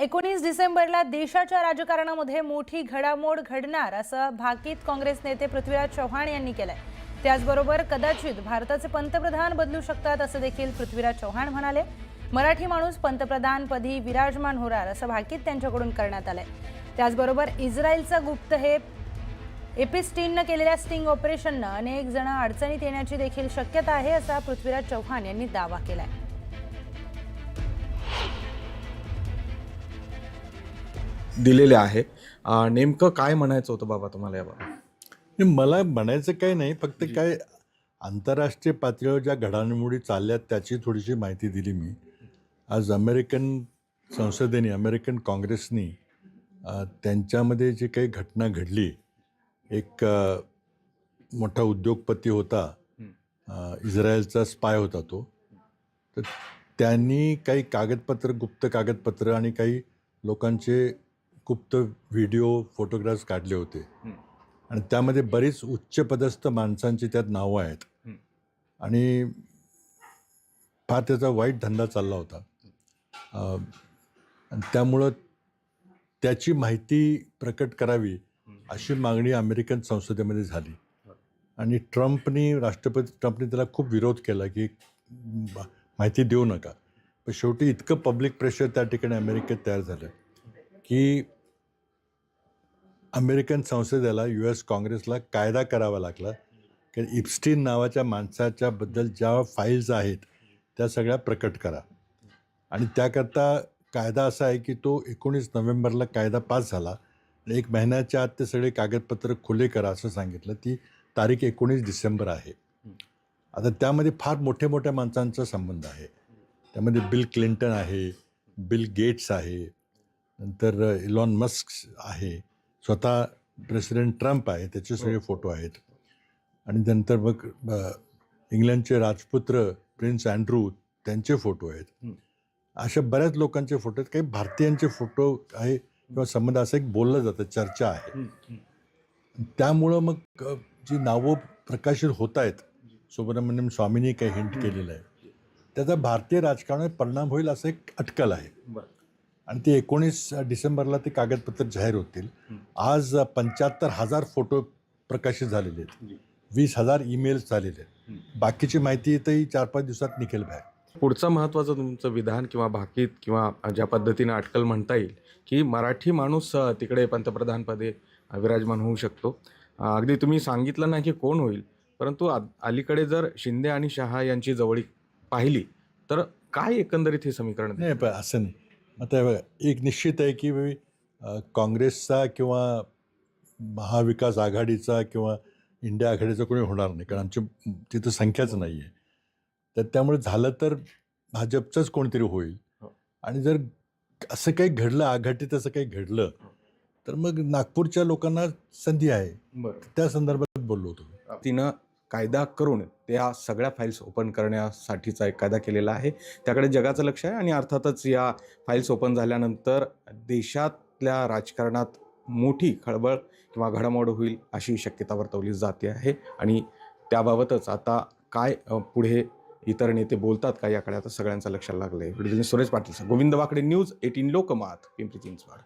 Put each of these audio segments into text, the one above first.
19 डिसेंबरला देशाच्या राजकारणामध्ये मोठी घडामोड घडणार असं भाकीत काँग्रेस नेते पृथ्वीराज चव्हाण यांनी केलंय। त्याचबरोबर कदाचित भारताचे पंतप्रधान बदलू शकतात असं देखील पृथ्वीराज चव्हाण म्हणाले। मराठी माणूस पंतप्रधानपदी विराजमान होणार असं भाकीत त्यांच्याकडून करण्यात आलंय। त्याचबरोबर इस्रायलचा गुप्त हे एपिस्टीननं केलेल्या स्टिंग ऑपरेशननं अनेक जण अडचणीत येण्याची देखील शक्यता आहे असा पृथ्वीराज चव्हाण यांनी दावा केलाय। दिलेले आहे। नेमकं काय म्हणायचं होतं बाबा तुम्हाला याबाबत? मला म्हणायचं काही नाही, फक्त काय आंतरराष्ट्रीय पातळीवर ज्या घडामोडी चालल्यात त्याची थोडीशी माहिती दिली मी। आज अमेरिकन संसदेने, अमेरिकन काँग्रेसनी त्यांच्यामध्ये जी काही घटना घडली, एक मोठा उद्योगपती होता, इस्रायलचा स्पाय होता तो, तर त्यांनी काही कागदपत्र, गुप्त कागदपत्र आणि काही लोकांचे गुप्त व्हिडिओ, फोटोग्राफ्स काढले होते आणि त्यामध्ये बरीच उच्चपदस्थ माणसांची त्यात नावं आहेत आणि फार त्याचा वाईट धंदा चालला होता। आणि त्यामुळं त्याची माहिती प्रकट करावी अशी मागणी अमेरिकन संसदेमध्ये झाली आणि राष्ट्रपती ट्रम्पनी त्याला खूप विरोध केला की माहिती देऊ नका। पण शेवटी इतकं पब्लिक प्रेशर त्या ठिकाणी अमेरिकेत तयार झालं की अमेरिकन संसदेला, US काँग्रेसला कायदा करावा लागला की इप्स्टीन नावाच्या माणसाच्या बद्दल ज्या फाईल्स आहेत त्या सगळ्या प्रकट करा। आणि त्याकरता कायदा असा आहे की तो 19 नोव्हेंबरला कायदा पास झाला आणि 1 महिन्याच्या आत ते सगळे कागदपत्र खुले करा असं सांगितलं। ती तारीख 19 डिसेंबर आहे। आता त्यामध्ये फार मोठ्या माणसांचा संबंध आहे। त्यामध्ये बिल क्लिंटन आहे, बिल गेट्स आहे, नंतर इलॉन मस्क आहे, स्वतः प्रेसिडेंट ट्रम्प आहे, त्याचे सगळे फोटो आहेत आणि नंतर मग इंग्लंडचे राजपुत्र प्रिन्स अँड्रू त्यांचे फोटो आहेत। अशा बऱ्याच लोकांचे फोटो आहेत, काही भारतीयांचे फोटो आहे किंवा संबंध, असं एक बोललं जातं, चर्चा आहे। त्यामुळं मग जी नावं प्रकाशित होत आहेत, सुब्रमण्यम स्वामींनी काही हिंट केलेलं आहे, त्याचा भारतीय राजकारणावर परिणाम होईल असं एक अटकल आहे आणि ते 19 डिसेंबरला ते कागदपत्र जाहीर होतील। आज 75,000 फोटो प्रकाशित झालेले आहेत, 20,000 ईमेल्स झालेले आहेत। बाकीची माहिती तर 4-5 दिवसात निघेल बाहेर। पुढचं महत्त्वाचं तुमचं विधान किंवा भाकीत किंवा ज्या पद्धतीनं अटकल म्हणता येईल की मराठी माणूस तिकडे पंतप्रधानपदी विराजमान होऊ शकतो। अगदी तुम्ही सांगितलं नाही की कोण होईल, परंतु अलीकडे जर शिंदे आणि शहा यांची जवळीक पाहिली तर काय एकंदरीत हे समीकरण? नाही, पण असं नाही। आता एक निश्चित आहे की काँग्रेसचा किंवा महाविकास आघाडीचा किंवा इंडिया आघाडीचा कोणी होणार नाही, कारण आमची तिथं संख्याच नाही आहे। तर त्यामुळे झालं तर भाजपचंच कोणतरी होईल आणि जर असं काही घडलं, आघाडीत असं काही घडलं तर मग नागपूरच्या लोकांना संधी आहे। त्या संदर्भात बोललो होतो। तिनं कायदा करून त्या सगळ्या फाईल्स ओपन करण्यासाठीचा एक कायदा केलेला आहे, त्याकडे जगाचं लक्ष आहे आणि अर्थातच या फाईल्स ओपन झाल्यानंतर देशातल्या राजकारणात मोठी खळबळ किंवा घडामोड होईल अशी शक्यता वर्तवली जाते आहे आणि त्याबाबतच आता काय पुढे इतर नेते बोलतात का याकडे आता सगळ्यांचं लक्ष लागलं आहे। सुरेश पाटील, गोविंद वाकडे, न्यूज 18 लोकमत, पिंपरी चिंचवड।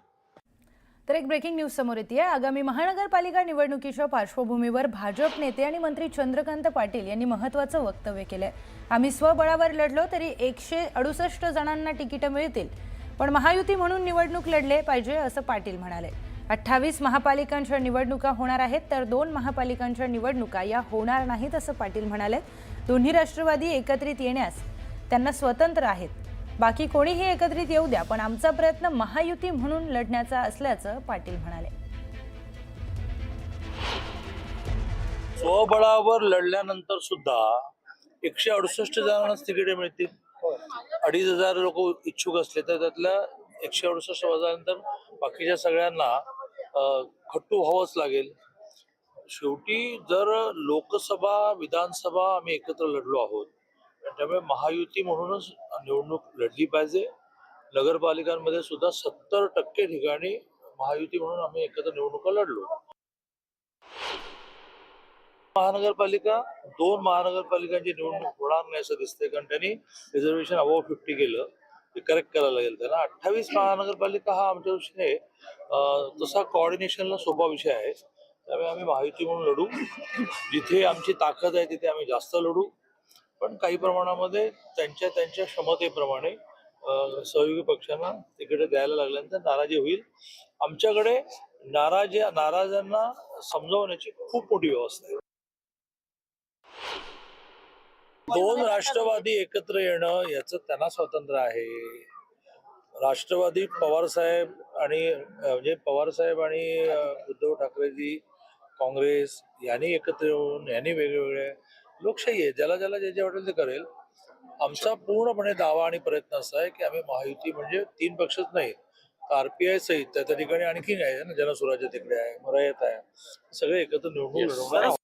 तर एक ब्रेकिंग न्यूज समोर येते। आगामी महानगरपालिका निवडणुकीच्या पार्श्वभूमीवर भाजप नेते आणि मंत्री चंद्रकांत पाटील यांनी महत्त्वाचं वक्तव्य केलंय। आम्ही स्वबळावर लढलो तरी 168 जणांना तिकीटं मिळतील, पण महायुती म्हणून निवडणूक लढले पाहिजे असं पाटील म्हणाले। 28 महापालिकांच्या निवडणुका होणार आहेत तर 2 महापालिकांच्या निवडणुका या होणार नाहीत असं पाटील म्हणाले। दोन्ही राष्ट्रवादी एकत्रित येण्यास त्यांना स्वतंत्र आहेत, बाकी कोणीही एकत्रित येऊ द्या, पण आमचा प्रयत्न महायुती म्हणून लढण्याचा असल्याचं पाटील म्हणाले। स्वबळावर लढल्यानंतर सुद्धा 168 जणांनाच तिकीटे मिळतील। 2,500 लोक इच्छुक असले तर त्यातल्या 168 वजानंतर बाकीच्या सगळ्यांना खट्टू व्हावंच लागेल। शेवटी जर लोकसभा, विधानसभा आम्ही एकत्र लढलो आहोत, त्यामुळे महायुती म्हणूनच निवडणूक लढली पाहिजे। नगरपालिकांमध्ये सुद्धा 70% ठिकाणी महायुती म्हणून आम्ही एकत्र निवडणुका लढलो। महानगरपालिका 2 महानगरपालिकांची निवडणूक होणार नाही असं दिसतंय, कारण त्यांनी रिझर्वेशन अबोव्ह 50 केलं। करेक्ट करायला लागेल त्याला. 28 महानगरपालिका हा आमच्या दृष्टीने तसा कोऑर्डिनेशनला सोपा विषय आहे. त्यामुळे आम्ही महायुती म्हणून लढू. जिथे आमची ताकद आहे तिथे आम्ही जास्त लढू. पण काही प्रमाणामध्ये त्यांच्या त्यांच्या क्षमतेप्रमाणे सहयोगी पक्षांना तिकडे द्यायला लागल्यानंतर नाराजी होईल. आमच्याकडे नाराजांना समजवण्याची खूप मोठी व्यवस्था आहे. दोन राष्ट्रवादी एकत्र येणं याचं त्यांना स्वातंत्र्य आहे. राष्ट्रवादी पवारसाहेब आणि म्हणजे पवारसाहेब आणि उद्धव ठाकरेजी काँग्रेस यांनी एकत्र येऊन यांनी वेगवेगळे लोकशाही आहे. ज्याला ज्याला जे जे वाटेल ते करेल. आमचा पूर्णपणे दावा आणि प्रयत्न असा आहे की आम्ही महायुती म्हणजे 3 पक्षच नाही, RPI सहित त्या ठिकाणी आणखी आहे ना, जनसुराज्य तिकडे आहे, मरायत आहे, सगळे एकत्र निवडणूक लढवणार आहोत.